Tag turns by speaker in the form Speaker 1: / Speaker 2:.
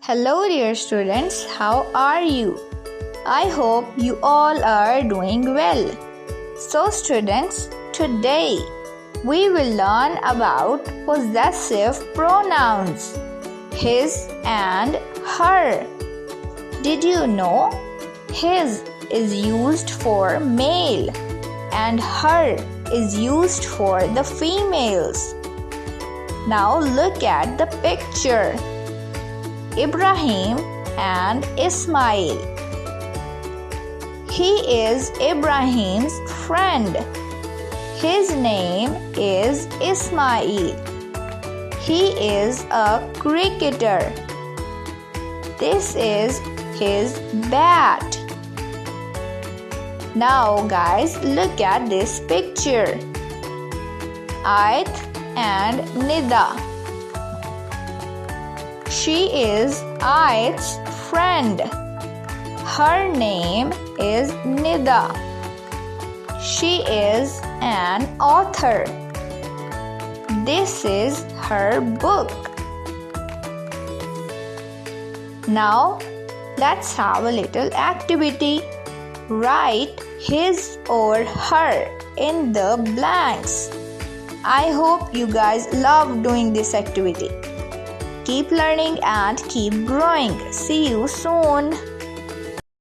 Speaker 1: Hello dear students, how are you? I hope you all are doing well. So students, today we will learn about possessive pronouns, his and her. Did you know his is used for male and her is used for the females? Now look at the picture. Ibrahim and Ismail. He is Ibrahim's friend. His name is Ismail. He is a cricketer. This is his bat. Now guys, look at this picture. Aith and Nida. She is Aith's friend. Her name is Nida. She is an author. This is her book. Now, let's have a little activity. Write his or her in the blanks. I hope you guys love doing this activity. Keep learning and keep growing. See you soon.